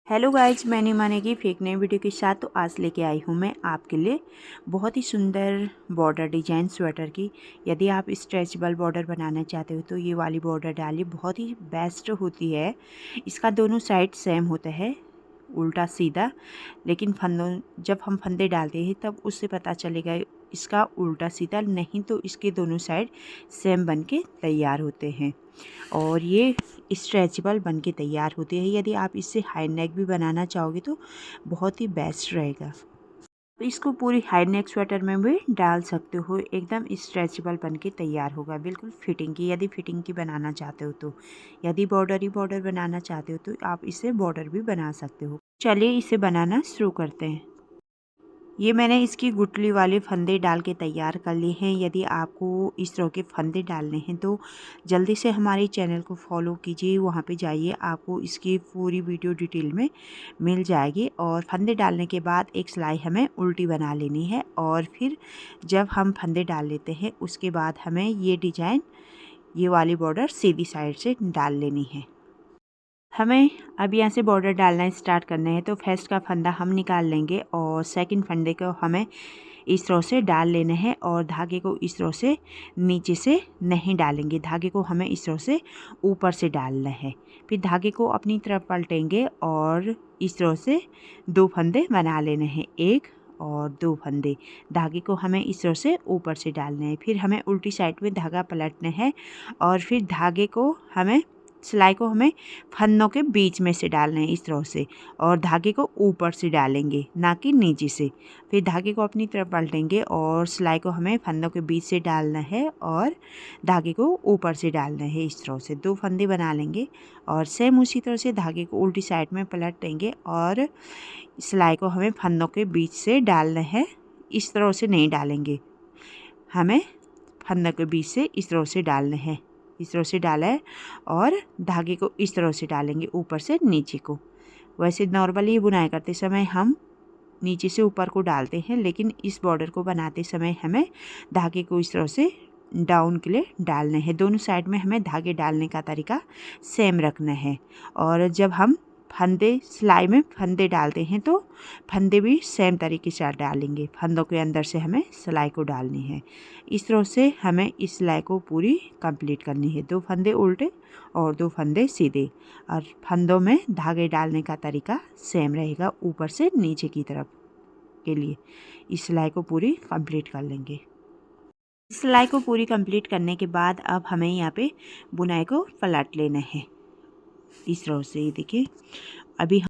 Hello guys, मैंने मानेगी fake नई वीडियो के साथ। तो आज लेके आई हूँ मैं आपके लिए बहुत ही सुंदर बॉर्डर डिजाइन स्वेटर की। यदि आप स्ट्रेचेबल बॉर्डर बनाना चाहते हो तो ये वाली बॉर्डर डालिए, बहुत ही बेस्ट होती है। इसका दोनों साइड सेम होता है, उल्टा सीधा, लेकिन फंदों जब हम फंदे डालते हैं तब उससे पता चलेगा इसका उल्टा सीधा, नहीं तो इसके दोनों साइड सेम बन के तैयार होते हैं और ये स्ट्रेचेबल बन के तैयार होते हैं। यदि आप इससे हाई नेक भी बनाना चाहोगे तो बहुत ही बेस्ट रहेगा। तो इसको पूरी हाई नेक स्वेटर में भी डाल सकते हो, एकदम स्ट्रेचेबल बन के तैयार होगा, बिल्कुल फिटिंग की। यदि फिटिंग की बनाना चाहते हो तो, यदि बॉर्डर ही बॉर्डर बनाना चाहते हो तो आप इसे बॉर्डर भी बना सकते हो। चलिए इसे बनाना शुरू करते हैं। ये मैंने इसकी गुठली वाले फंदे डाल के तैयार कर लिए हैं। यदि आपको इस तरह के फंदे डालने हैं तो जल्दी से हमारे चैनल को फॉलो कीजिए, वहाँ पे जाइए, आपको इसकी पूरी वीडियो डिटेल में मिल जाएगी। और फंदे डालने के बाद एक सिलाई हमें उल्टी बना लेनी है और फिर जब हम फंदे डाल लेते हैं उसके बाद हमें ये डिज़ाइन, ये वाली बॉर्डर सीधी साइड से डाल लेनी है। हमें अब यहाँ से बॉर्डर डालना स्टार्ट करना है। तो फर्स्ट का फंदा हम निकाल लेंगे और सेकंड फंदे को हमें इस तरह से डाल लेना है और धागे को इस तरह से नीचे से नहीं डालेंगे, धागे को हमें इस तरह से ऊपर से डालना है। फिर धागे को अपनी तरफ पलटेंगे और इस तरह से दो फंदे बना लेने हैं, एक और दो फंदे। धागे को हमें इस तरह से ऊपर से डालना है। फिर हमें उल्टी साइड में धागा पलटना है और फिर धागे को हमें, सिलाई को हमें फंदों के बीच में से डालना है इस तरह से, और धागे को ऊपर से डालेंगे, ना कि नीचे से। फिर धागे को अपनी तरफ पलटेंगे और सिलाई को हमें फंदों के बीच से डालना है और धागे को ऊपर से डालना है। इस तरह से दो फंदे बना लेंगे और सेम उसी तरह से धागे को उल्टी साइड में पलट देंगे और सिलाई को हमें फंदों के बीच से डालना है। इस तरह से नहीं डालेंगे, हमें फंदों के बीच से इस तरह से डालना है। इस तरह से डाला है और धागे को इस तरह से डालेंगे ऊपर से नीचे को। वैसे नॉर्मली बुनाई करते समय हम नीचे से ऊपर को डालते हैं, लेकिन इस बॉर्डर को बनाते समय हमें धागे को इस तरह से डाउन के लिए डालना है। दोनों साइड में हमें धागे डालने का तरीका सेम रखना है। और जब हम फंदे, सिलाई में फंदे डालते हैं तो फंदे भी सेम तरीके से डालेंगे। फंदों के अंदर से हमें सिलाई को डालनी है। इस तरह से हमें इस सिलाई को पूरी कंप्लीट करनी है। दो फंदे उल्टे और दो फंदे सीधे, और फंदों में धागे डालने का तरीका सेम रहेगा ऊपर से नीचे की तरफ के लिए। इस सिलाई को पूरी कंप्लीट कर लेंगे। सिलाई को पूरी कंप्लीट करने के बाद अब हमें यहाँ पे बुनाई को पलट लेना है। इस तरह से देखिए, अभी